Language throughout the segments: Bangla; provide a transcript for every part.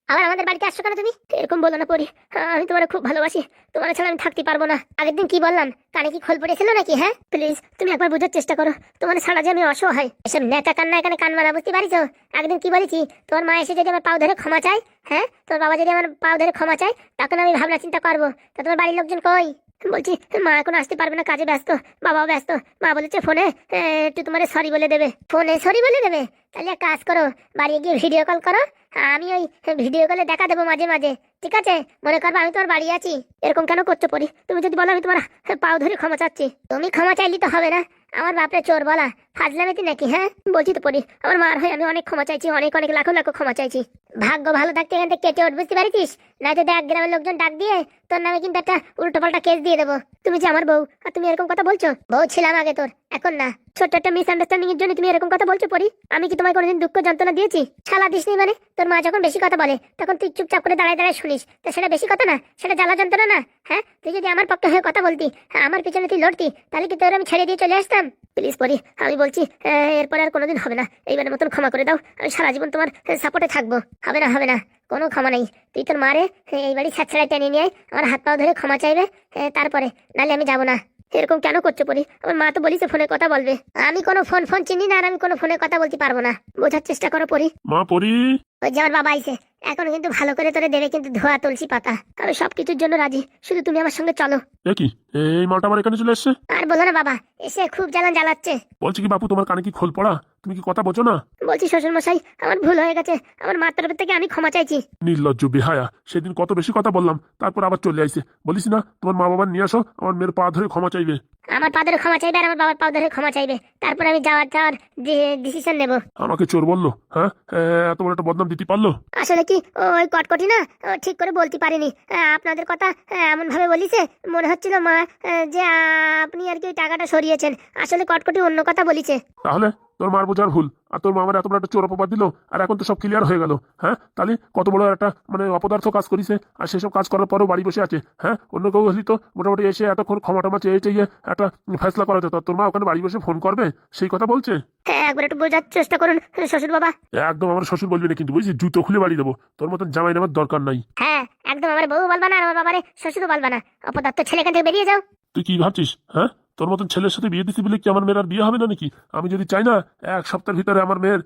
আবার আমাদের বাড়িতে আসছো কেন তুমি? এরকম বলো না পরি, আমি তোমার খুব ভালোবাসি, তোমার ছাড়া আমি থাকতে পারবো না। আগের দিন কি বললাম, কানে কি খোল পড়েছিল নাকি? হ্যাঁ প্লিজ তুমি একবার বোঝার চেষ্টা করো, তোমার ছাড়া যে আমি অসহায়। এসব নেকা কান্না এখানে কান মারা, বুঝতে পারিছো? একদিন কি বলেছি, তোমার মা এসে যদি আমার পাও ধরে ক্ষমা চায়, হ্যাঁ তোমার বাবা যদি আমার পাও ধরে ক্ষমা চায়, তখন আমি ভাবনা চিন্তা করবো। তা তোমার বাড়ির লোকজন কই? বলছি মা এখন আসতে পারবে না, কাজে ব্যস্ত, বাবাও ব্যস্ত। মা বলেছে ফোনে একটু তোমার সরি বলে দেবে। ফোনে সরি বলে দেবে? তাহলে এক কাজ করো, বাড়ি গিয়ে ভিডিও কল করো, আমি ওই ভিডিও কলে দেখা দেবো মাঝে মাঝে, ঠিক আছে? মনে করবো আমি তোমার বাড়ি আছি। এরকম কেন করছো পরি? তুমি যদি বলো আমি তোমার পাও ধরে ক্ষমা চাচ্ছি, তুমি ক্ষমা চাইলি তো হবে না। আমার বাপরে চোর বলা ফাজলামেতি নাকি? হ্যাঁ বলছি তো পরি, আমার মার হয়ে আমি অনেক ক্ষমা চাইছি, অনেক অনেক লাখো লাখো ক্ষমা চাইছি। ভাগ্য ভালো থাকতে এখান থেকে কেটে উঠ, বুঝতে পারিস? নয়তো দেখ গ্রামের লোকজন ডাক দিয়ে তোর নামে কিন্তু একটা উল্টো পাল্টা কেস দিয়ে দেবো। তুমি যে আমার বউ, আর তুমি এরকম কথা বলছো? বউ ছিলাম আগে তোর, এখন না। ছোট্ট একটা মিসআন্ডারস্ট্যান্ডিং এর জন্য তুমি এরকম কথা বলছো পরি? আমি কি তোমায় কোনোদিন দুঃখ যন্ত্রণা দিয়েছি? শালা দিসনি মানে? তোর মা যখন বেশি কথা বলে তখন তুই চুপচাপ করে দাঁড়ায় দাঁড়ায় শুনিস, তো সেটা বেশি কথা না? সেটা জ্বালা যন্ত্রণা না? হ্যাঁ তুই যদি আমার পক্ষে হয়ে কথা বলতি, হ্যাঁ আমার পিছনে তুই লড়তি, তাহলে কি তোর আমি ছেড়ে দিয়ে চলে আসতাম? প্লিজ পরি, আমি বলছি এরপরে আর কোনোদিন হবে না। এইবারের মতন ক্ষমা করে দাও, আমি সারা জীবন তোমার সাপোর্টে থাকবো। হবে না, হবে না, কোনো ক্ষমা নেই। তুই তোর মারে এই বাড়ি ছাড়ছাড়াই টেনে নিয়ে আয়, আমার হাত পাও ধরে ক্ষমা চাইবে, তারপরে, নাহলে আমি যাবো না। এরকম কেন করছো পরি? আমার মা তো বলিছে ফোনে কথা বলবে। আমি কোনো ফোন ফোন চিনি না, আর আমি কোনো ফোনে কথা বলতে পারবো না। বোঝার চেষ্টা করো পরি। মা পরি। ওই যে আমার বাবা আইছে, এখন কিন্তু ভালো করে তোরে দেবে কিন্তু ধোয়া তুলসী পাতা। আমি সবকিছুর জন্য রাজি, শুধু তুমি আমার সঙ্গে চলো। কি এই মালটা আমার এখানে চলে এসছে? আর বলো না বাবা, এসে খুব জ্বালান জ্বালাচ্ছে। বলছি কি বাপু, তোমার কানে কি খোল পড়া? তুমি কি কথা বোঝো না? বলছি শ্বশুর মশাই, আমার ভুল হয়ে গেছে, আমার মার তরফ থেকে আমি ক্ষমা চাইছি। নির্লজ্জ বেহায়া, সেদিন কত বেশি কথা বললাম, তারপর আবার চলে আইছে। বলিস না তোমার মা বাবা নিয়ে আসো, আমার মেয়ের পা ধরে ক্ষমা চাইবে। আমার পা ধরে ক্ষমা চাইবে আর আমার বাবার পা ধরে ক্ষমা চাইবে, তারপর আমি যাওয়ার যাওয়ার ডিসিশন নেব। আমাকে চোর বললো? হ্যাঁ এত বড় একটা বদনাম দিতে পারলো? আসলে কি ওই কটকটি না, ও ঠিক করে বলতে পারিনি। আপনাদের কথা এমন ভাবে বলিছে, মনে হচ্ছিল মা যে আপনি আর কি ওই টাকাটা সরিয়েছেন। আসলে কটকটি অন্য কথা বলিছে। তাহলে তোর মার বোঝার ভুল, আর তোর মা আমার এত বড় একটা চোর অপবাদ দিল, আর এখন তো সব ক্লিয়ার হয়ে গেল। হ্যাঁ তাহলে কত বড় একটা মানে অপদার্থ কাজ করিছে, আর সেসব কাজ করার পরেও বাড়ি বসে আছে। হ্যাঁ অন্য কেউ হলি তো মোটামুটি এসে এতক্ষণ ক্ষমা টমা চেয়ে চেয়ে একটা ফেসলা করা যেত। তোর মা ওখানে বাড়ি বসে ফোন করবে সেই কথা বলছে? হ্যাঁ একবার একটু বোঝার চেষ্টা করুন শ্বশুর বাবা। একদম আমার শ্বশুর বলবি না কিন্তু, বুঝলি? জুতো খুলে বাড়ি দেবো। তোর মতন জামাই নেওয়ার দরকার নাই। হ্যাঁ একদম আমার বউ বলবা না, আর আমার বাবারে শ্বশুরও বলবা না। অপদার্থ ছেলে, এখান থেকে বেরিয়ে যাও। তুই কি ভাবছিস? হ্যাঁ তোর মতন ছেলের সাথে বিয়ে দিতে বলে কি আমার মেয়ের আর বিয়ে হবে না নাকি? আমি যদি চাই না, এক সপ্তাহের ভিতরে আমার মেয়ের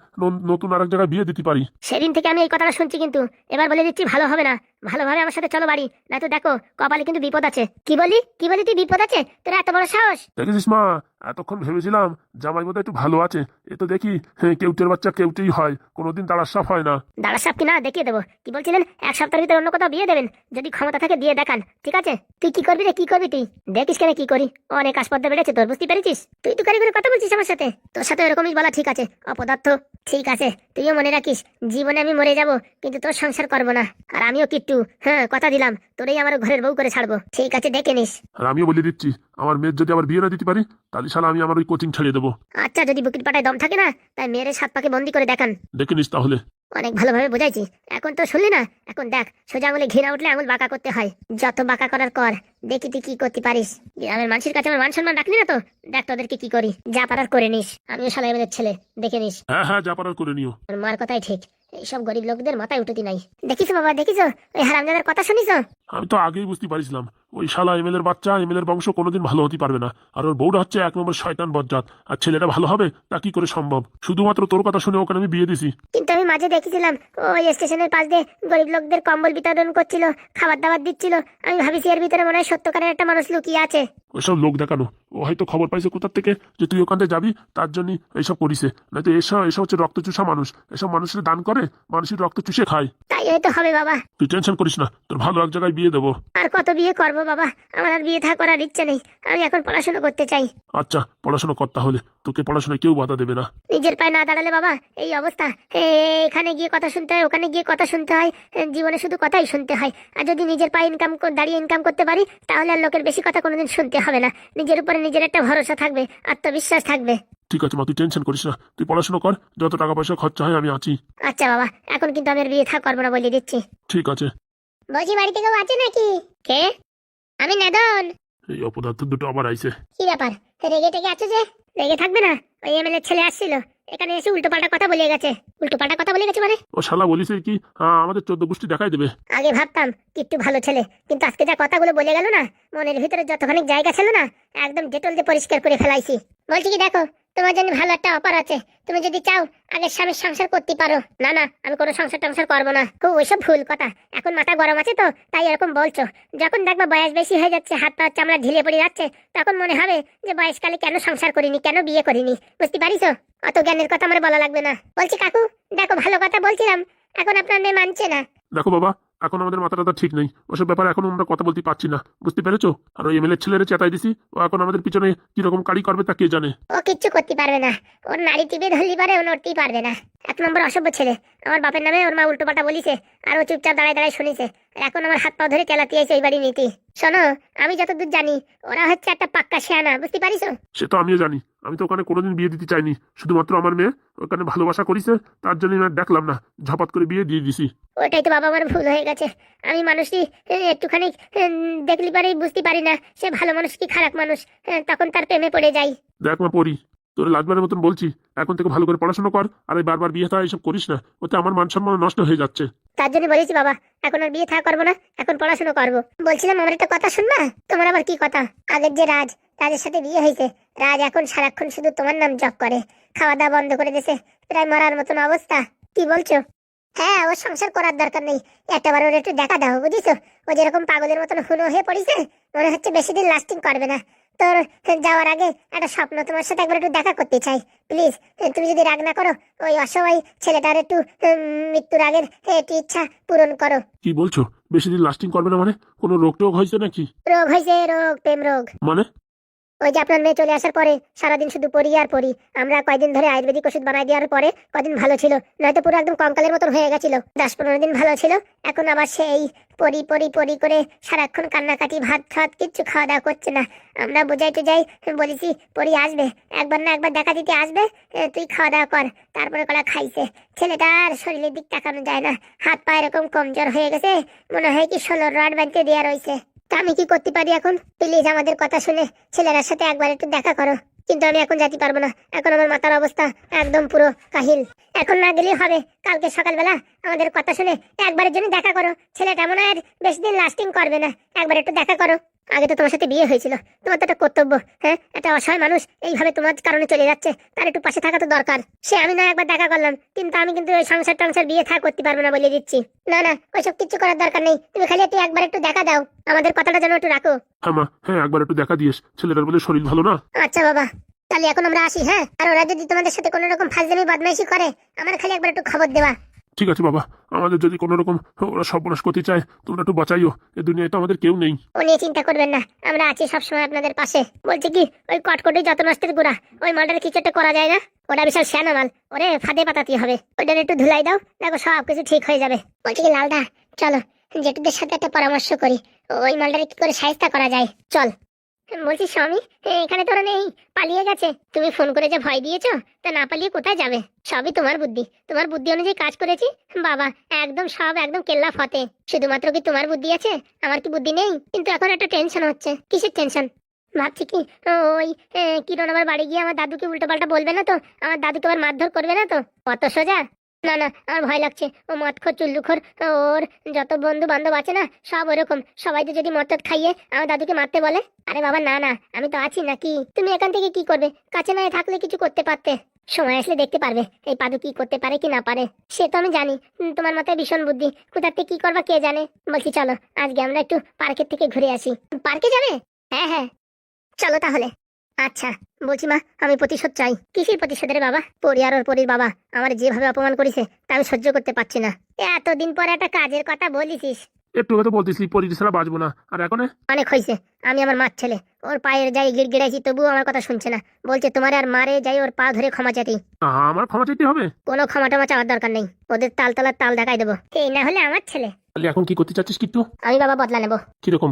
নতুন আরেক জায়গায় বিয়ে দিতে পারি। সেদিন থেকে আমি এই কথাটা শুনছি, কিন্তু এবার বলে দিচ্ছি ভালো হবে না। ভালোভাবে আমার সাথে চলো বাড়ি, নয়তো দেখো কপালে কিন্তু বিপদ আছে। কি বলি কি বলি, তুই বিপদ আছে? তোর এত বড় সাহস! দেখেছিস মা, এতক্ষণ ভেবেছিলাম জামাই বোধহয় একটু ভালো আছে, এ তো দেখি কেউটের বাচ্চা কেউটেই হয়, কোনোদিন দাঁড়ার সাপ হয় না। দাঁড়া সাপ কি না দেখিয়ে দেবো। কি বলছিলেন এক সপ্তাহের ভিতরে অন্য কোথাও বিয়ে দেবেন? যদি ক্ষমতা থাকে দিয়ে দেখান, ঠিক আছে? তুই কি করবি রে, কি করবি তুই? দেখিস কেন কি করি। অনেক আসপদ্দা বেড়েছে তোর, বুঝতে পেরেছিস? তুই তো করে কথা বলছিস আমার সাথে, তোর সাথে এরকমই বলা ঠিক আছে? অপদার্থ। ঠিক আছে, তুইও মনে রাখিস, জীবনে আমি মরে যাব কিন্তু তোর সংসার করবো না। আর আমিও কিট্টু, হ্যাঁ কথা দিলাম, তোরেই আমার ঘরের বউ করে ছাড়বো। ঠিক আছে দেখে নিস। আর আমিও বলে দিচ্ছি, আমার মেয়ের যদি আবার বিয়ে না দিতে পারি, তাহলে শালা আমি আমার ওই কোচিং ছেড়ে দেবো। আচ্ছা যদি বুকির পাটায় দম থাকে না, তাই মেয়ের সাত পাকে বন্দি করে দেখান। দেখে নিস তাহলে। অনেক ভালোভাবে বোঝাইছি, এখন তো শুনলি না? এখন দেখ, সোজা আঙুলে ঘৃণা উঠলে আঙুল বাঁকা করতে হয়। যত বাঁকা করার কর, দেখি তুই কি করতে পারিস। গ্রামের মানুষের কাছে আমার মান সম্মান রাখলি না তো, দেখ তোদেরকে কি করি। যা পারার করে নিস, আমিও শালা এমএলএর ছেলে, দেখে নিস। হ্যাঁ হ্যাঁ, যা পারার করে নিও। তোর মার কথাই ঠিক, এইসব গরিব লোকদের মাথায় উঠতি নাই। দেখিস বাবা, দেখিস ওই হারামজাদার কথা শুনিস? আমি তো আগেই বুঝতে পারিছিলাম ওই শালা এমএলএর বাচ্চা, এমএলএর বংশ কোনোদিন ভালো হতে পারবে না। আর ওর বউটা হচ্ছে এক নম্বর শয়তান বজ্জাত, আর ছেলেটা ভালো হবে তা কি করে সম্ভব? শুধুমাত্র তোর কথা শুনে ওখানে আমি বিয়ে দিছি। কিন্তু আমি মাঝে দেখেছিলাম ওই স্টেশনের পাশ দিয়ে গরিব লোকদের কম্বল বিতরণ করছিল, খাবার দাবার দিচ্ছিল। আমি ভাবিছি এর ভিতরে মনে হয় সত্যকারের একটা মানুষ লুকিয়ে আছে। ওইসব লোক দেখানো, ও হয়তো খবর পাইছে কোথার থেকে যে তুই ওখানে যাবি, তার জন্য এইসব করিছে। নয়তো এসব এসব হচ্ছে রক্ত চুষা মানুষ, এসব মানুষের দান করে, মানুষের রক্ত চুষে খায়। তাই হয়তো হবে বাবা। তুই টেনশন করিস না, তোর ভালো এক জায়গায় বিয়ে দেবো। আর কত বিয়ে করবো বাবা, আমার আর বিয়ে থা করার ইচ্ছে নেই। আমি এখন পড়াশোনা করতে চাই। আচ্ছা পড়াশোনা করতে হলে তোকে পড়াশোনায় কেউ বাধা দেবে না। নিজের পায়ে না দাঁড়ালে বাবা এই অবস্থা। এখানে গিয়ে কথা শুনতে হয়, ওখানে গিয়ে কথা শুনতে হয়, জীবনে শুধু কথাই শুনতে হয়। আর যদি নিজের পায়ে দাঁড়িয়ে ইনকাম করতে পারি, তাহলে আর লোকের বেশি কথা কোনোদিন শুনতে হবে না। নিজের উপরে নিজের একটা ভরসা থাকবে, আত্মবিশ্বাস থাকবে। ঠিক আছে মা, তুই টেনশন করিস না, তুই পড়াশোনা কর, যত টাকা পয়সা খরচা হয় আমি আছি। আচ্ছা বাবা, এখন কিন্তু আমি আর বিয়ে থা করবো না বলে দিচ্ছি। ঠিক আছে। বলছি বাড়িতে কেউ আছে নাকি? কে? আমি নেদন। এই অপদার্থ দুটো আবার আইছে। কি ব্যাপার, রেগে টেগে আছো যে? রেগে থাকবে না, ওই এমএলএ ছেলে আসছিল, এখানে এসে উল্টোপাল্টা কথা বলে গেছে। উল্টোপাল্টা কথা বলে গেছে মানে? ও শালা বলিছে কি আমাদের 14 গোষ্ঠী দেখাই দেবে। আগে ভাবতাম কিট্টু ভালো ছেলে, কিন্তু আজকে যা কথাগুলো বলে গেল না, মনের ভিতরে যতখানি জায়গা ছিল না একদম ডেটল দিয়ে পরিষ্কার করে ফেলাইছি। বলছি কি দেখো, তোমার জন্য ভালো একটা অফার আছে। তুমি যদি চাও আগের স্বামীর সংসার করতে পারো। না না, আমি কোনো সংসার টংসার করবো না। খুব ওইসব ভুল কথা, এখন মাথা গরম আছে তো তাই এরকম বলছো। যখন দেখবা বয়স বেশি হয়ে যাচ্ছে, হাত পা চামড়া ঢিলে পড়ে যাচ্ছে, তখন মনে হবে যে বয়সকালে কেন সংসার করিনি, কেন বিয়ে করিনি। বুঝতে পারিস? অত জ্ঞানের কথা আমার বলা লাগবে না। বলছি কাকু দেখো, ভালো কথা বলছিলাম, এখন আপনার মেয়ে মানছে না। দেখো বাবা, এখন আমাদের মাথাটা ঠিক নেই, ওসব ব্যাপারে এখন আমরা কথা বলতে পারছি না, বুঝতে পেরেছো? আর ওই এমএলএ ছেলেরে চেতাই দিছি, ও এখন আমাদের পিছনে কিরকম কাড়ি করবে তা কে জানে। ও কিচ্ছু করতে পারবে না, ওর নারী টিপে ধরলি পারে, ও নড়তেই পারবে না। এক নম্বর অসভ্য ছেলে। আমার বাপের নামে ওর মা উল্টোপাল্টা বলিছে, আর ও চুপচাপ দাঁড়ায় দাঁড়ায় শুনিছে। আর এখন আমার হাত পা ধরে চালাতে আছে এই বাড়ি নীতি। শোনো, আমি যতদূর জানি ওরা হচ্ছে একটা পাক্কা শেয়ানা, বুঝতে পারিস? সে তো আমিও জানি, আমি তো ওখানে কোনোদিন বিয়ে দিতে চাইনি, শুধুমাত্র আমার মেয়ে ওখানে ভালোবাসা করিছে, তার জন্য আমি আর দেখলাম না, ঝপাত করে বিয়ে দিয়ে দিছি। ওটাই তো বাবা, আমার ভুল হয়ে গেছে। আমি মানুষই একটুখানি দেখলি পারেই বুঝতে পারি না সে ভালো মানুষ কি খারাপ মানুষ, তখন তার প্রেমে পড়ে যাই। দেখ মা পড়ি, তোর লাজবারের মতন বলছি, এখন থেকে ভালো করে পড়াশোনা কর, আর এই বারবার বিয়ে থা এইসব করিস না, ওতে আমার মান সম্মান নষ্ট হয়ে যাচ্ছে। তার জন্য বলেছি বাবা, এখন আর বিয়ে থাকা করবো না, এখন পড়াশোনা করবো। বলছিলাম আমার একটা কথা শুনবা? তোমার আবার কি কথা? আগের যে রাজের সাথে বিয়ে হয়েছে, রাজ এখন সারাক্ষণ শুধু তোমার নাম জপ করে, খাওয়া দাওয়া বন্ধ করে দিয়েছে, প্রায় মরার মতন অবস্থা। কি বলছো? হ্যাঁ, ওর সংসার করার দরকার নেই, একটাবার ওর একটু দেখা দাও, বুঝিছো? ও যেরকম পাগলের মতন হুনো হয়ে পড়েছে, মনে হচ্ছে বেশি দিন লাস্টিং করবে না। তোর যাওয়ার আগে একটা স্বপ্ন, তোমার সাথে একবার একটু দেখা করতে চাই। প্লিজ তুমি যদি রাগ না করো, ওই অসহায় ছেলেটার একটু মৃত্যুর আগের একটু ইচ্ছা পূরণ করো। কি বলছো? বেশি দিন লাস্টিং করবে না মানে? কোনো রোগ টোগ হয়েছে নাকি? রোগ হয়েছে, রোগ, প্রেম রোগ। মানে? ওই যে আপনার মেয়ে চলে আসার পরে সারাদিন শুধু পড়ি আর পড়ি। আমরা কয়দিন ধরে আয়ুর্বেদিক ওষুধ বানাই দেওয়ার পরে কদিন ভালো ছিল, নয়তো পুরো একদম কঙ্কালের মতন হয়ে গেছিল। 10-15 দিন ভালো ছিল, এখন আবার সেই পড়ি পড়ি পড়ি করে সারাক্ষণ কান্নাকাটি, ভাত খাত কিচ্ছু খাওয়া দাওয়া করছে না। আমরা বোঝাই টোঝাই বলেছি পড়ি আসবে, একবার না একবার দেখা দিতে আসবে, তুই খাওয়া দাওয়া কর। তারপরে কলা খাইছে। ছেলেটার শরীরের দিক তাকানো যায় না, হাত পা এরকম কমজোর হয়ে গেছে, মনে হয় কি 16 রড বাঁধতে দেওয়া রয়েছে। তা আমি কি করতে পারি এখন? প্লিজ আমাদের কথা শুনে ছেলেরার সাথে একবার একটু দেখা করো। কিন্তু আমি এখন যেতে পারবো না, এখন আমার মাথার অবস্থা একদম পুরো কাহিল। এখন না গেলেই হবে, কালকে সকালবেলা আমাদের কথা শুনে একবারের জন্য দেখা করো। ছেলেটা মনে হয় বেশি দিন লাস্টিং করবে না, একবার একটু দেখা করো। আগে তো তোমার সাথে বিয়ে হয়েছিল, তোমার তো একটা কর্তব্য। হ্যাঁ, একটা অসহায় মানুষ এইভাবে তোমার কারণে চলে যাচ্ছে, তার একটু পাশে থাকা তো দরকার। সে আমি না একবার দেখা করলাম, কিন্তু আমি কিন্তু ওই সংসার টংসার বিয়ে থাকা করতে পারবো না বলে দিচ্ছি। না না, ওইসব কিছু করার দরকার নেই, তুমি খালি একটু একবার একটু দেখা দাও, আমাদের কথাটা যেন একটু রাখো। হ্যাঁ মা, হ্যাঁ একবার একটু দেখা দিয়েস, ছেলেটার বলে শরীর ভালো না। আচ্ছা বাবা, তাহলে এখন আমরা আসি। হ্যাঁ, আর ওরা যদি তোমাদের সাথে কোনো রকম ফাজলামি বদমাইশি করে, আমার খালি একবার একটু খবর দেওয়া। ঠিক আছে বাবা, আমাদের যদি কোনো রকম ওরা সর্বনাশ করতে চায়, তোমরা একটু বাঁচাইও, এই দুনিয়ায় তো আমাদের কেউ নেই। ও নিয়ে চিন্তা করবেন না, আমরা আছি সবসময় আপনাদের পাশে। বলছি কি, ওই কটকটি যত নষ্টের গুড়া, ওই মালটার কিছু একটা করা যায় না? ওটা বিশাল শ্যানা মাল, ওরে ফাঁদে পাতাতে হবে। ওইটার একটু ধুলাই দাও, দেখো সব কিছু ঠিক হয়ে যাবে। বলছি কি লালদা, চলো জেঠুদের সাথে একটা পরামর্শ করি, ওই মালটারে কি করে সাহায্য করা যায়। চল। বলছি স্বামী, এখানে তোরা নেই, পালিয়ে গেছে। তুমি ফোন করে যে ভয় দিয়েছো, তা না পালিয়ে কোথায় যাবে? সবই তোমার বুদ্ধি, তোমার বুদ্ধি অনুযায়ী কাজ করেছি বাবা, একদম সব একদম কেল্লা ফতে। শুধুমাত্র কি তোমার বুদ্ধি আছে, আমার কি বুদ্ধি নেই? কিন্তু এখন একটা টেনশন হচ্ছে। কিসের টেনশন? ভাবছি কি, ওই কিরণ আবার বাড়ি গিয়ে আমার দাদুকে উল্টোপাল্টা বলবে না তো? আমার দাদুকে আবার মারধর করবে না তো? অত সোজা না না, আমার ভয় লাগছে। ও মদখোর চুল্লুখোর, ওর যত বন্ধু বান্ধব আছে না সব ওরকম, সবাই তো যদি মদ খাইয়ে আমার দাদুকে মারতে বলে। আরে বাবা না না, আমি তো আছি নাকি? তুমি এখান থেকে কি করবে? কাছে না থাকলে কিছু করতে পারতে, সময় আসলে দেখতে পারবে এই পাদু কি করতে পারে কি না পারে। সে তো আমি জানি, তোমার মাথায় ভীষণ বুদ্ধি, কোথাতে কি করবা কে জানে। বলছি চলো আজকে আমরা একটু পার্কের থেকে ঘুরে আসি। পার্কে যাবে? হ্যাঁ হ্যাঁ, চলো তাহলে। আচ্ছা, বলছি মা, আমি প্রতিশোধ চাই। কিসের প্রতিশোধ রে বাবা? পরি আর ওর পরির বাবা আমার যেভাবে অপমান করেছে তা আমি সহ্য করতে পারছি না। এতদিন পর একটা কাজের কথা বলিস। একটু কথা বলতেছি পরির ছাড়া বাঁচবো না, আর এখন অনেক হয়েছে, আমি আমার মার ছেলে, ওর পায়ের যাই গিড়গিড়াইছি তবুও আমার কথা শুনছে না। বলছে তোমার আর মারে যাই ওর পা ধরে ক্ষমা চাইতেই। আমার ক্ষমা চাইতে হবে? কোনো ক্ষমা টমা চাওয়ার দরকার নেই, ওদের তালতলার তাল দেখাই দেবো। এই না হলে আমার ছেলে। তাহলে এখন কি করতে চাচ্ছিস কিট্টু? আমি বাবা বদলা নেবো। কিরকম?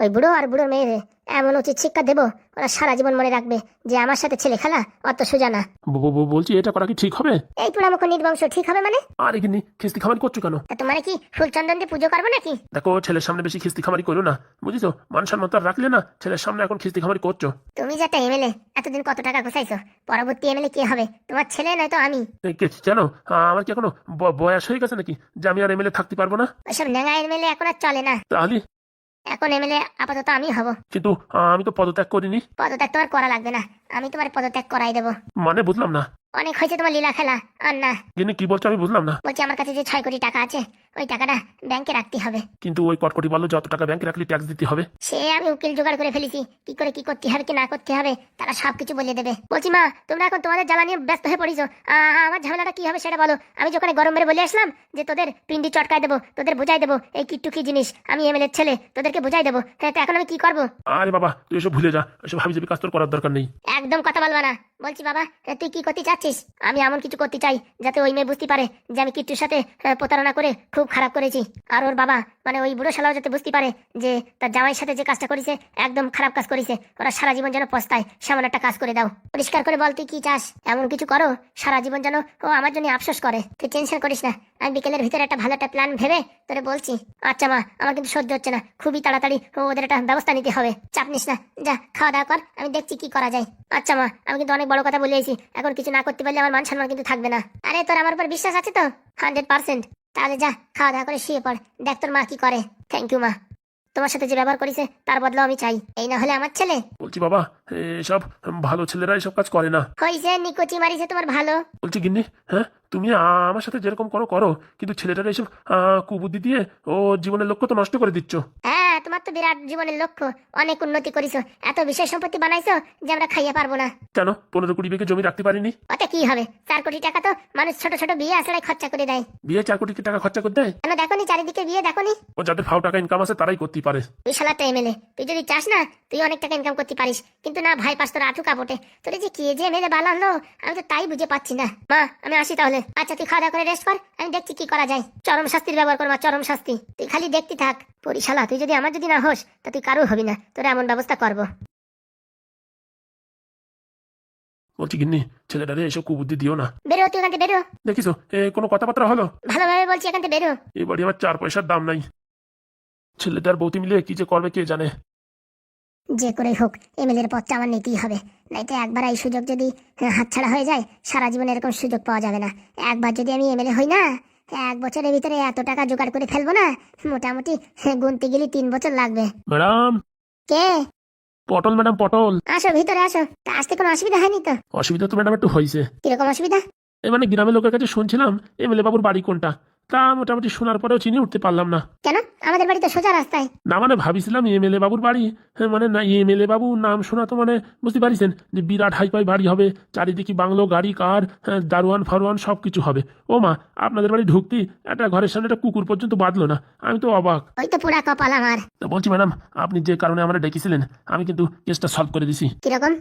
ওই বুড়ো আর বুড়োর মেয়েরে এমন উচিত শিক্ষা দেবো, ওরা সারা জীবন মনে রাখবে যে আমার সাথে ছেলে খেলা অত সোজা না। বলছি এটা করা কি ঠিক হবে? এই পোড়ামুখ নির্বংশ ঠিক হবে মানে? আরে গিন্নি, খিস্তি খামারি করছো কেন? তা তোমার কি ফুলচন্দন দিয়ে পুজো করবো নাকি? দেখো, ছেলের সামনে বেশি খিস্তি খামারি করো না, বুঝিছো? মান সম্মান তো আর রাখলে না, ছেলের সামনে এখন খিস্তি খামারি করছো। তুমি যে একটা এমএলএ, এতদিন কত টাকা ঘুষাইছো, পরবর্তী এমএলএ কে হবে? তোমার ছেলে নয়তো আমি। জানো, আমার কি এখনো বয়স হয়ে গেছে নাকি যে আমি আর এমএলএ থাকতে পারবো না? ওইসব ন্যাঙা এমএলএ এখন আর চলে না। তাহলে এখন এমএলএ আপাতত আমি হব। কিন্তু আমি তো পদত্যাগ করিনি। পদত্যাগ তোমার করা লাগবে না, আমি তোমার পদত্যাগ করাই দেবো। মানে বুঝলাম না। অনেক হয়েছে তোমার লীলা খেলা, আর না। গিন্নি কি বলছো আমি বুঝলাম না। বলছি আমার কাছে যে 6 কোটি টাকা আছে, ওই টাকাটা ব্যাংকে রাখতে হবে। কিন্তু ওই কটকটি বললো যত টাকা ব্যাংকে রাখলে ট্যাক্স দিতে হবে। সে আমি উকিল জোগাড় করে ফেলেছি, কি করে কি করতে হবে কি না করতে হবে তারা সবকিছু বলে দেবে। বলছি মা, তোমরা এখন তোমাদের জ্বালা নিয়ে ব্যস্ত হয়ে পড়িছো। আমার ঝামেলাটা কি হবে সেটা বলো। আমি যখন গরম মেরে বলে আসলাম যে তোদের পিন্ডি চটকায় দেবো, তোদের বুঝাই দেবো এই কিট্টু কি জিনিস, আমি এমএলএর ছেলে, তোদেরকে বুঝাই দেবো। হ্যাঁ, তো এখন আমি কি করবো? আরে বাবা, তুই এসব ভুলে যা, এসব হাবিজাবি কাজ তোর করার দরকার নেই। একদম কথা বলবা না। বলছি বাবা, তুই কি করতে চাচ্ছিস? আমি এমন কিছু করতে চাই যাতে ওই মেয়ে বুঝতে পারে যে আমি কিট্টুর সাথে প্রতারণা করে খুব খারাপ করেছি। আর ওর বাবা মানে ওই বুড়ো শালাও যাতে বুঝতে পারে যে তার জামাইয়ের সাথে যে কাজটা করেছে একদম খারাপ কাজ করেছে। ওরা সারা জীবন যেন পস্তায়, সেমন একটা কাজ করে দাও। পরিষ্কার করে বল তুই কি চাস? এমন কিছু করো সারা জীবন যেন ও আমার জন্য আফসোস করে। তুই টেনশন করিস না, আমি বিকেলের ভিতরে একটা ভালো একটা প্ল্যান ভেবে তোরে বলছি। আচ্ছা মা, আমার কিন্তু সহ্য হচ্ছে না, খুবই তাড়াতাড়ি ওদের একটা ব্যবস্থা নিতে হবে। চাপ নিস না, যা খাওয়া দাওয়া কর, আমি দেখছি কি করা যায়। আচ্ছা মা, আমি কিন্তু অনেক বড় কথা বলেছি, এখন কিছু না করতে পারলে আমার মান সম্মান কিন্তু থাকবে না। আরে তোর আমার উপর বিশ্বাস আছে তো? 100%। তাহলে যা খাওয়া দাওয়া করে শুয়ে পড়, দেখ তোর মা কি করে। থ্যাংক ইউ মা, তোমার সাথে যে ব্যবহার করেছে তার বদলা আমি চাই, এই না হলে আমার ছেলে। বলছি বাবা, এসব ভালো ছেলেরা এসব কাজ করে না। হইছে নিকোচি মারিছে তোমার ভালো। বলছি গিন্নি, হ্যাঁ তুমি আমার সাথে যেরকম করো করো, কিন্তু ছেলেটার এসব কুবুদ্ধি দিয়ে ও জীবনের লক্ষ্য তো নষ্ট করে দিচ্ছ। হ্যাঁ, তোমার তো বিরাট জীবনের লক্ষ্য, অনেক উন্নতি করিছো, এত বিশেষ সম্পত্তি বানাইছো যে আমরা খাইয়ে পারবো না। কেন 15-20 বিঘে জমি রাখতে পারিনি? ওতে কি হবে? 4 কোটি টাকা তো মানুষ ছোট ছোট বিয়ে আসলে খরচা করে দেয়। বিয়ে 4 কোটি টাকা খরচা করে দেয়? কেন দেখোনি চারিদিকে বিয়ে দেখোনি? ও যাদের ফাও টাকা ইনকাম আছে তারাই করতে পারে। তুই শালাটা এমএলএ, তুই যদি চাস না তুই অনেক টাকা ইনকাম করতে পারিস, কিন্তু না ভাই পাস তোর আঠু কাপড়ে, তোর যে কে যে এমএলএ বানালো আমি তো তাই বুঝে পাচ্ছি না। মা আমি আসি তাহলে। আচ্ছা তুই খাওয়া দাওয়া করে রেস্ট কর, আমি দেখছি কি করা যায়। চরম শাস্তির ব্যবহার কর মা, চরম শাস্তি। তুই খালি দেখতে থাক। পরিশালা, তুই যদি আমার যদি না হোস তা তুই কারো হবি না, তোর এমন ব্যবস্থা করবো। বলছি গিন্নি, ছেলেটারে এসব কুবুদ্ধি দিও না। বেরো তুই এখান থেকে, বেরো। দেখিস কোনো কথাবার্তা হলো? ভালোভাবে বলছি, এখান থেকে বেরো। এই বাড়ি আমার 4 পয়সার দাম নাই। ছেলেটার বৌতি মিলে কি যে করবে কে জানে। যে করেই হোক এমএলএর পদটা আমার নিতেই হবে, নাইতো একবার এই সুযোগ যদি হাতছাড়া হয়ে যায় সারা জীবন এরকম সুযোগ পাওয়া যাবে না। একবার যদি আমি এমএলএ হই না, 1 বছরের ভিতরে এত টাকা জোগাড় করে ফেলবো না, মোটামুটি গুনতে গেলে 3 বছর লাগবে। ম্যাডাম। কে? পটল ম্যাডাম, পটল। আসো ভিতরে আসো। তা আসতে কোনো অসুবিধা হয়নি তো? অসুবিধা তো ম্যাডাম একটু হয়েছে। কিরকম অসুবিধা? এই মানে গ্রামের লোকের কাছে শুনছিলাম এমএলএ বাবুর বাড়ি কোনটা, তা মোটামুটি শোনার পরেও চিনে উঠতে পারলাম না। কেন? আমাদের বাড়ি তো সোজা রাস্তায়। না মানে ভাবিছিলাম এমএলএ বাবুর বাড়ি, মানে না এমএলএ বাবু নাম শোনা তো মানে বুঝতে পারিছেন যে বিরাট হাইফাই বাড়ি হবে, চারিদিকে বাংলো গাড়ি কার, দারোয়ান ফারোয়ান সব কিছু হবে। ও মা, আপনাদের বাড়ি ঢুকতেই একটা ঘরের সামনে একটা কুকুর পর্যন্ত বাঁধলো না, আমি তো অবাক। ওই তো পুরা কপাল আমার। তো বলছি ম্যাডাম, আপনি যে কারণে আমরা ডেকেছিলেন আমি কিন্তু কেসটা সলভ করে দিছি। কিরকম?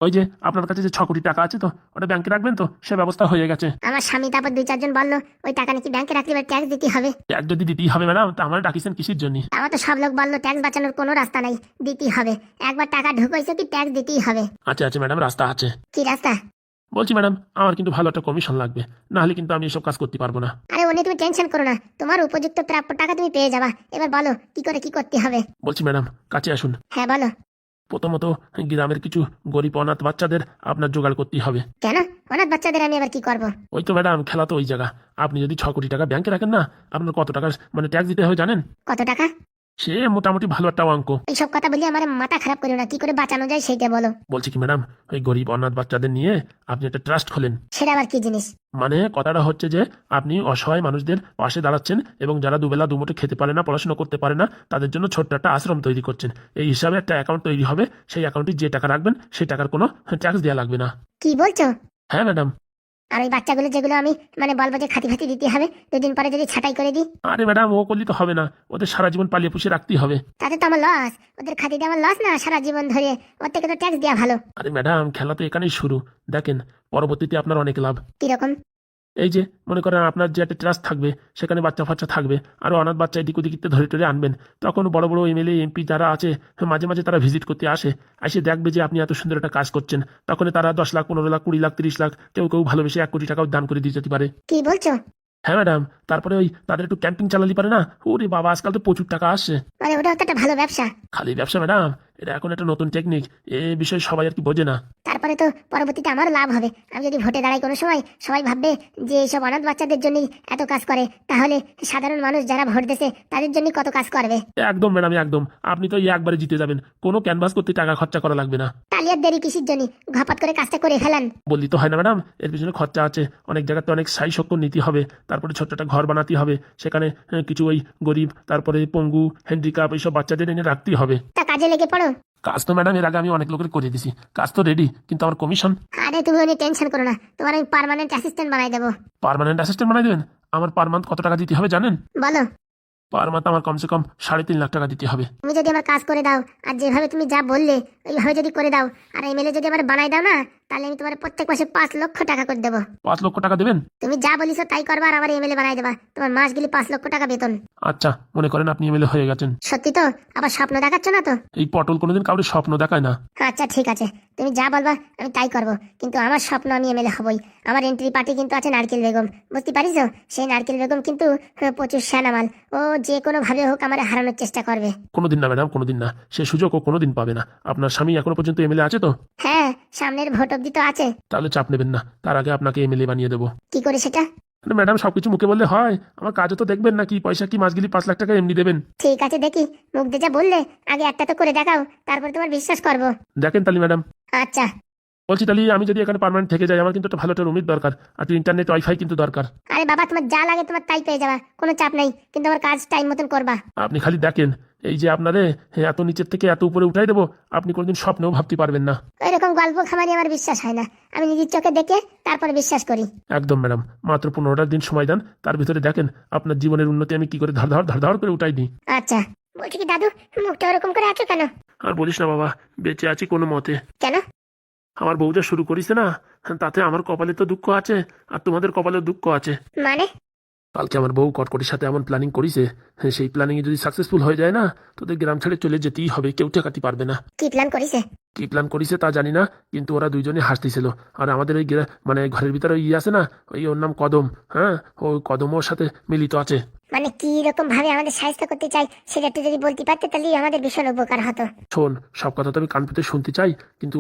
ওই যে আপনার কাছে যে 6 কোটি টাকা আছে তো ওটা ব্যাংকে রাখবেন তো, সে ব্যবস্থা হয়ে গেছে। আমার স্বামী তারপর 2-4 জন বললো ওই টাকা নাকি ব্যাংকে রাখলে এবার ট্যাক্স দিতে হবে। ট্যাক্স যদি দিতেই হবে ম্যাডাম, তা আমরা ডাকিছেন কিসের জন্য? আমার তো সব লোক বললো ট্যাক্স বাঁচানোর কোনো রাস্তা নাই, দিতেই হবে। একবার টাকা ঢুকাইছো কি ট্যাক্স দিতেই হবে। আচ্ছা আচ্ছা ম্যাডাম, রাস্তা আছে। কি রাস্তা? বলছি ম্যাডাম, আমার কিন্তু ভালো একটা কমিশন লাগবে, না হলে কিন্তু আমি এসব কাজ করতে পারবো না। আরে ও নিয়ে তুমি টেনশন করো না, তোমার উপযুক্ত প্রাপ্য টাকা তুমি পেয়ে যাবা। এবার বলো কি করে কি করতে হবে। বলছি ম্যাডাম, কাছে আসুন। হ্যাঁ বলো। প্রথমত গ্রামের কিছু গরিব অনাথ বাচ্চাদের আপনার জোগাড় করতেই হবে। কেন? অনাথ বাচ্চাদের আমি আবার কি করব? ওই তো ম্যাডাম, খেলা তো ওই জায়গা। আপনি যদি 6 কোটি টাকা ব্যাংকে রাখেন না, আপনার কত টাকা মানে ট্যাক্স দিতে হবে জানেন? কত টাকা? সে মোটামুটি ভালো একটা অঙ্ক। এইসব কথা বলি আমার মাথা খারাপ করো না, কি করে বাঁচানো যায় সেইটা বলো। বলছি কি ম্যাডাম, ওই গরিব অনাথ বাচ্চাদের নিয়ে আপনি একটা ট্রাস্ট খোলেন। সেটা আবার কি জিনিস? মানে কথাটা হচ্ছে যে আপনি অসহায় মানুষদের পাশে দাঁড়াচ্ছেন এবং যারা দুবেলা দুমুঠো খেতে পারে না, পড়াশোনা করতে পারে না, তাদের জন্য ছোট্ট একটা আশ্রম তৈরি করছেন। এই হিসাবে একটা অ্যাকাউন্ট তৈরি হবে, সেই অ্যাকাউন্টে যে টাকা রাখবেন সেই টাকার কোনো ট্যাক্স দেওয়া লাগবে না। কি বলছো? হ্যাঁ ম্যাডাম। আর ওই বাচ্চাগুলো যেগুলো আমি মানে বলবো যে খাতি ফাতি দিতে হবে, 2 দিন পরে যদি ছাঁটাই করে দিই? আরে ম্যাডাম, ও করলে তো হবে না, ওদের সারা জীবন পালিয়ে পুষিয়ে রাখতেই হবে। তাতে তো আমার লস, ওদের খাতি দিয়ে আমার লস না সারা জীবন ধরে, ওর থেকে তো ট্যাক্স দেওয়া ভালো। আরে ম্যাডাম, খেলা তো এখানেই শুরু, দেখেন পরবর্তীতে আপনার অনেক লাভ। কিরকম? এই যে মনে করেন আপনার যে একটা ট্রাস্ট থাকবে, সেখানে বাচ্চা ফাচ্চা থাকবে, আরও অনাথ বাচ্চা এদিক ওদিকতে ধরে টরে আনবেন। তখন বড় বড় এমএলএ এমপি যারা আছে, মাঝে মাঝে তারা ভিজিট করতে আসে, এসে দেখবে যে আপনি এত সুন্দর একটা কাজ করছেন। তখন তারা 10 লাখ, 15 লাখ, 20 লাখ, 30 লাখ, কেউ কেউ ভালোবেসে 1 কোটি টাকাও দান করে দিয়ে যেতে পারে। কি বলছো? হ্যাঁ ম্যাডাম, তারপরে ওই তাদের একটু ক্যাম্পিং চালালি পারে না, ওরে বাবা আজকাল তো প্রচুর টাকা আসছে। মানে ওটা তো একটা ভালো ব্যবসা। খালি ব্যবসা ম্যাডাম, এটা এখন একটা নতুন টেকনিক, এ বিষয়ে সবাই আর কি বোঝে না। তারপরে তো পরবর্তীতে আমারও লাভ হবে। আমি যদি ভোটে দাঁড়াই কোনো সময়, সবাই ভাববে যে এইসব অনাথ বাচ্চাদের জন্যই এত কাজ করে, তাহলে সাধারণ মানুষ যারা ভোট দেছে তাদের জন্য কত কাজ করবে। একদম ম্যাডাম, একদম। আপনি তো এই একবারে জিতে যাবেন, কোনো ক্যানভাস করতে টাকা খরচা করা লাগবে না। তাহলে আর দেরি কিসের জন্য, ঘপাত করে কাজটা করে ফেলান। বললি তো হয় না ম্যাডাম, এর পিছনে খরচা আছে অনেক জায়গাতে, অনেক সাই শক্কর নীতি হবে, তারপরে ছোট্ট একটা ঘর বানাতে হবে, সেখানে কিছু ওই গরিব, তারপরে পঙ্গু, হ্যান্ডিক্যাপ এইসব বাচ্চাদের এনে রাখতেই হবে। তা কাজে লেগে পড়ো। কাজ তো ম্যাডাম এর আগে আমি অনেক লোকের করে দিছি, কাজ তো রেডি, কিন্তু আমার কমিশন। আরে তুমি অনেক টেনশন করো না, তোমার আমি পার্মানেন্ট অ্যাসিস্ট্যান্ট বানাই দেবো। পার্মানেন্ট অ্যাসিস্ট্যান্ট বানাই দেবেন? আমার পার মান্থ কত টাকা দিতে হবে জানেন? বলো। পার মান্থ আমার কমসে কম 3.5 লাখ টাকা দিতে হবে। তুমি যদি আমার কাজ করে দাও, আর যেভাবে তুমি যা বললে ওইভাবে যদি করে দাও, আর এমএলএ যদি আমার বানাই দাও না, তাহলে আমি তোমার প্রত্যেক মাসে 5 লক্ষ টাকা করে দেবো। 5 লক্ষ টাকা দেবেন? তুমি যা বলিস তাই করবা, আর আমার এমএলএ বানাই দেবা। তোমার মাস গেলে 5 লক্ষ টাকা বেতন। আচ্ছা, মনে করেন আপনি এমএলএ হয়ে গেছেন। সত্যি তো? আবার স্বপ্ন দেখাচ্ছ না তো? এই পটল কোনোদিন কাউকে স্বপ্ন দেখায় না। আচ্ছা ঠিক আছে, তুমি যা বলবা আমি তাই করব, কিন্তু আমার স্বপ্ন আমি এমএলএ হবই। আমার এন্ট্রি পার্টি কিন্তু আছে নারকেল বেগম, বুঝতে পারিস? সেই নারকেল বেগম কিন্তু প্রচুর সেনামাল, ও যে কোনো ভাবে হোক আমার হারানোর চেষ্টা করবে। কোনোদিন না ম্যাডাম, কোনোদিন না, সে সুযোগও কোনোদিন পাবে না। আপনার স্বামী এখনো পর্যন্ত এমএলএ আছে তো? হ্যাঁ, সামনের ভোট অব্দি তো আছে। তাহলে চাপ নেবেন না, তার আগে আপনাকে এমএলএ বানিয়ে দেবো। কি করে সেটা? ম্যাডাম সবকিছু মুখে বললে হয়? আমার কাজও তো দেখবেন নাকি, পয়সা কি মাসগিলি 5 লাখ টাকা এমনি দেবেন? ঠিক আছে দেখি, মুখ দিয়ে যা বললে আগে একটা তো করে দেখাও, তারপর তোমার বিশ্বাস করব। দেখেন তাহলে ম্যাডাম। আচ্ছা। বলছি তাহলে আমি যদি এখানে পার্মানেন্ট থেকে যাই, আমার কিন্তু একটা ভালো একটা রুমের দরকার, আর ইন্টারনেট ওয়াইফাই কিন্তু দরকার। আরে বাবা, তোমার যা লাগে তোমার তাই পেয়ে যাবা, কোনো চাপ নাই, কিন্তু আমার কাজ টাইম মতন করবা। আপনি খালি দেখেন, এই যে আপনারে এত নিচের থেকে এত উপরে উঠাই দেবো, আপনি কোনোদিন স্বপ্নেও ভাবতে পারবেন না। এরকম গল্প খামারি আমার বিশ্বাস হয় না, আমি নিজের চোখে দেখে তারপরে বিশ্বাস করি। একদম ম্যাডাম, মাত্র 15টা দিন সময় দেন, তার ভিতরে দেখেন আপনার জীবনের উন্নতি আমি কি করে ধার ধার ধার ধার করে উঠাই দিই। আচ্ছা। বলছি কি দাদু, মুখটা ওরকম করে আছো কেন? আর বলিস না বাবা, বেঁচে আছি কোনো মতে। কেন? আমার বউ যা শুরু করিছে না, তাতে আমার কপালে তো দুঃখ আছে, আর তোমাদের কপালেও দুঃখ আছে। মানে? কালকে আমার বউ কটকটির সাথে এমন প্ল্যানিং করিছে, সেই প্ল্যানিং যদি সাকসেসফুল হয়ে যায় না, তোদের গ্রাম ছেড়ে চলে যেতেই হবে, কেউ ঠেকাতে পারবে না। কি প্ল্যান করিছে? কি প্ল্যান করিছে তা জানি না, কিন্তু ওরা দুইজনে হাসতেছিল। আর আমাদের ওই মানে ঘরের ভিতরে ইয়ে আছে না, ওই ওর নাম কদম, হ্যাঁ, ওই কদম ওর সাথে মিলিত আছে। মানে কি রকম ভাবে আমাদের সাহায্য করতে চাই সেটা একটু যদি বলতে পারতে, তাহলে আমাদের ভীষণ উপকার হতো। শোন, সব কথা তো আমি কান পেতে শুনতে চাই, কিন্তু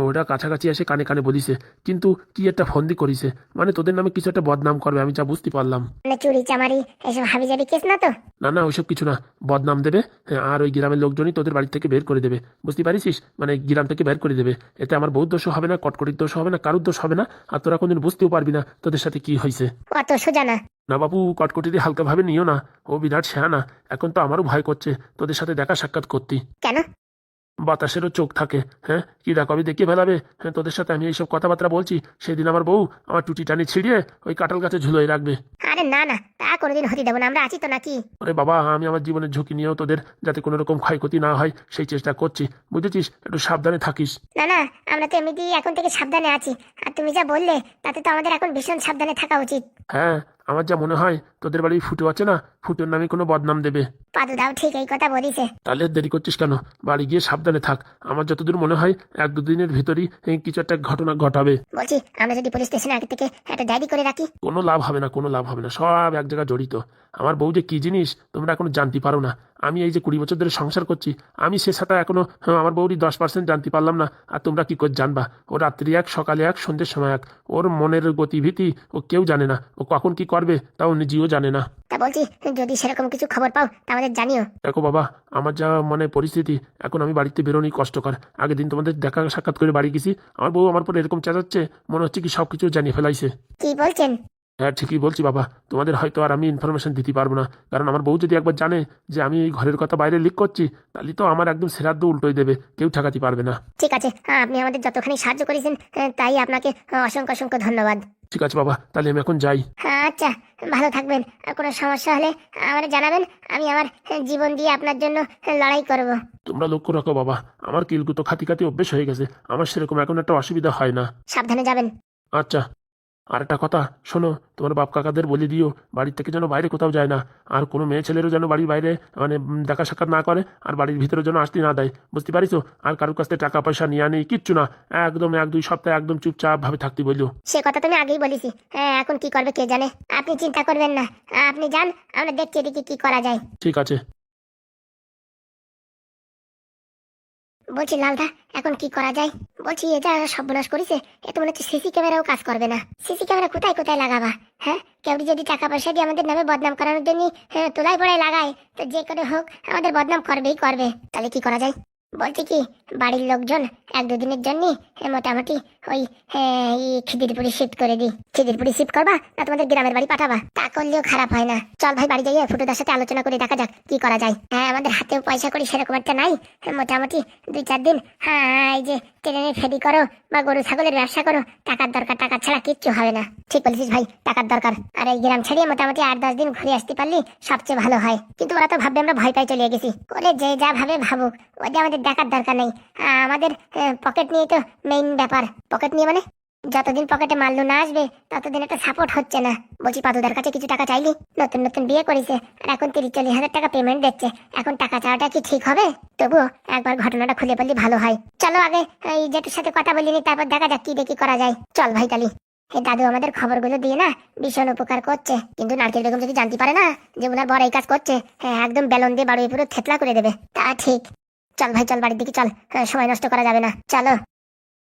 ওরা কাছাকাছি এসে কানে কানে বলিছে, কিন্তু কি একটা ফন্দি করিছে, মানে তোদের নামে কিছু একটা বদনাম করবে, আমি যা বুঝতে পারলাম। মানে চুরি চামারি এসব হাবিজাবি কেস না তো? না না, ওইসব কিছু না, বদনাম দেবে, আর ওই গ্রামের লোকজনই তোদের বাড়ি থেকে বের করে দেবে, বুঝতে পারিস? মানে গ্রাম থেকে বের করে দেবে, এতে আমার বহুত দোষ হবে না, কটকটির দোষ হবে না, কারুর দোষ হবে না, আর তোরা কোনদিন বুঝতেও পারবি না তোদের সাথে কি হয়েছে। অত সোজা না। না বাবু, কটকটিতে হালকাভাবে নিও না, ও বিরাট শেয়ানা, এখন তো আমারও ভয় করছে তোদের সাথে দেখা সাক্ষাৎ করতি। কেন? বাতাসেরও চোখ থাকে, হ্যাঁ, কি কবে দেখিয়ে ফেলাবে। হ্যাঁ, তোদের সাথে আমি এইসব কথাবার্তা বলছি, সেদিন আমার বউ আমার টুটি টানি ছিঁড়িয়ে ওই কাঁঠাল গাছে ঝুলোয় রাখবে। আরে না না, তা কোনোদিন হতে দেবো না, আমরা আছি তো নাকি? আরে বাবা, আমি আমার জীবনের ঝুঁকি নিয়েও তোদের যাতে কোনো রকম ক্ষয়ক্ষতি না হয় সেই চেষ্টা করছি, বুঝেছিস? একটু সাবধানে থাকিস। না না, আমরা তো এমনিতেই এখন থেকে সাবধানে আছি, আর তুমি যা বললে তাতে তো আমাদের এখন ভীষণ সাবধানে থাকা উচিত। হ্যাঁ, আমার যা মনে হয় তোদের বাড়ি ফুটো আছে না, ফুটোর নামে কোনো বদনাম দেবে। পাদু দাও ঠিক এই কথা বলিছে। তাহলে দেরি করছিস কেন? বাড়ি গিয়ে সাবধানে থাক, আমার যতদূর মনে হয় 1-2 দিনের ভিতরই কিছু একটা ঘটনা ঘটাবে। বলছি আমরা যদি পুলিশ স্টেশনে আগে থেকে একটা ডায়েরি করে রাখি? কোনো লাভ হবে না, কোনো লাভ হবে না, সব এক জায়গায় জড়িত। আমার বউ যে কি জিনিস তোমরা এখনো জানতে পারো না। আমি এই যে 20 বছর ধরে সংসার করছি, আমি সে সাথে এখনো আমার বউরই 10% জানতে পারলাম না, আর তোমরা কি করে জানবা? ও রাত্রি এক, সকালে এক, সন্ধ্যের সময় এক, ওর মনের গতিবিধি ও কেউ জানে না, ও কখন কি করবে তাও নিজেও জানে না। তা বলছি যদি সেরকম কিছু খবর পাও তা আমাদের জানিও। দেখো বাবা, আমার যা মানে পরিস্থিতি, এখন আমি বাড়িতে বেরোনি কষ্টকর। আগের দিন তোমাদের দেখা সাক্ষাৎ করে বাড়ি গেছি, আমার বউ আমার পরে এরকম চেঁচাচ্ছে, মনে হচ্ছে কি সবকিছু জানিয়ে ফেলাইছে। কি বলছেন? হ্যাঁ, ঠিকই বলছি বাবা, তোমাদের হয়তো আর আমি ইনফরমেশন দিতে পারবো না, কারণ আমার বউ যদি একবার জানে যে আমি এই ঘরের কথা বাইরে লিক করছি, তাহলে তো আমার একদম শ্রাদ্ধ উল্টোই দেবে, কেউ ঠেকাতে পারবে না। ঠিক আছে, আপনি আমাদের যতখানি সাহায্য করেছেন তাই আপনাকে অসংখ্য অসংখ্য ধন্যবাদ। ঠিক আছে বাবা, তাহলে আমি এখন যাই। আচ্ছা, ভালো থাকবেন, আর কোনো সমস্যা হলে আমাদের জানাবেন, আমি আমার জীবন দিয়ে আপনার জন্য লড়াই করব। তোমরা লক্ষ্য রাখো বাবা, আমার কিলকুতো খাতি খাতি অভ্যেস হয়ে গেছে, আমার সেরকম এখন একটা অসুবিধা হয় না। সাবধানে যাবেন। আচ্ছা। আর একটা কথা শোনো, তোমার বাপ কাকাদের বলে দিও বাড়ির থেকে যেন বাইরে কোথাও যায় না, আর কোনো মেয়ে ছেলেরও যেন বাড়ির বাইরে মানে দেখা সাক্ষাৎ না করে, আর বাড়ির ভিতরে যেন আসতে না দেয়, বুঝতে পারিছো? আর কারোর কাছ থেকে টাকা পয়সা নিয়ে আনি কিচ্ছু না, একদম 1-2 সপ্তাহ একদম চুপচাপ ভাবে থাকতে বললো। সে কথা তুমি আগেই বলেছি। হ্যাঁ, এখন কি করবে কে জানে। আপনি চিন্তা করবেন না, আপনি যান, আমরা দেখছি এদিকে কি করা যায়। ঠিক আছে। বলছি লালদা, এখন কি করা যায়? বলছি এটা সর্বনাশ করেছে, এ তো মনে হচ্ছে সিসি ক্যামেরাও কাজ করবে না। সিসি ক্যামেরা কোথায় কোথায় লাগাবা? হ্যাঁ, কেউ যদি টাকা পয়সা দিয়ে আমাদের নামে বদনাম করানোর জন্য তোলাই পড়ায় লাগায়, তো যে করে হোক আমাদের বদনাম করবেই করবে। তাহলে কি করা যায়? বলছি কি, বাড়ির লোকজন 1-2 দিনের জন্য মোটামুটি ওই খিদিরপুরি শিফট করে দিই। খিদিরপুরি শিফট করবা না তোমাদের গ্রামের বাড়ি পাঠাবা? তা করলেও খারাপ হয় না। চল ভাই বাড়ি যাইয়ে ফুটুদার সাথে আলোচনা করে দেখা যাক কি করা যায়। হ্যাঁ, আমাদের হাতেও পয়সা করি সেরকম একটা নাই। মোটামুটি 2-4 দিন এই যে ট্রেনে ফেরি করো বা গরু ছাগলের ব্যবসা করো, টাকার দরকার, টাকা ছাড়া কিচ্ছু হবে না। ঠিক বলেছিস ভাই, টাকার দরকার। আর এই গ্রাম ছাড়িয়ে মোটামুটি 8-10 দিন ঘুরে আসতে পারলি সবচেয়ে ভালো হয়। কিন্তু ওরা তো ভাববে আমরা ভয় পাই চলে গেছি। ওরে যে যা ভাবে ভাবুক, ওদের আমাদের দেখার দরকার নেই। আমাদের পকেট নিয়ে তো মেইন ব্যাপার। পকেট নিয়ে মানে যতদিন পকেটে মাল্লু না আসবে ততদিন একটা সাপোর্ট হচ্ছে না। বলছি পাদুদার কাছে কিছু টাকা চাইলি? নতুন নতুন বিয়ে করেছে আর এখন 30-40 হাজার টাকা পেমেন্ট দিচ্ছে, এখন টাকা চাওয়াটা কি ঠিক হবে? তবুও একবার ঘটনাটা খুলে বললে ভালো হয়। চলো আগে এই জেঠুর সাথে কথা বলিনি, তারপর দেখা যাক কি দেখি করা যায়। চল ভাই তালি। এই দাদু আমাদের খবরগুলো দিয়ে না ভীষণ উপকার করছে, কিন্তু নারকেল বেগম যদি জানতে পারে না যে ওনার বড় এই কাজ করছে, একদম বেলন দিয়ে বাড়ি পুরো থেতলা করে দেবে। তা ঠিক। চল ভাই চল, বাড়ির দিকে চল, সময় নষ্ট করা যাবে না, চলো।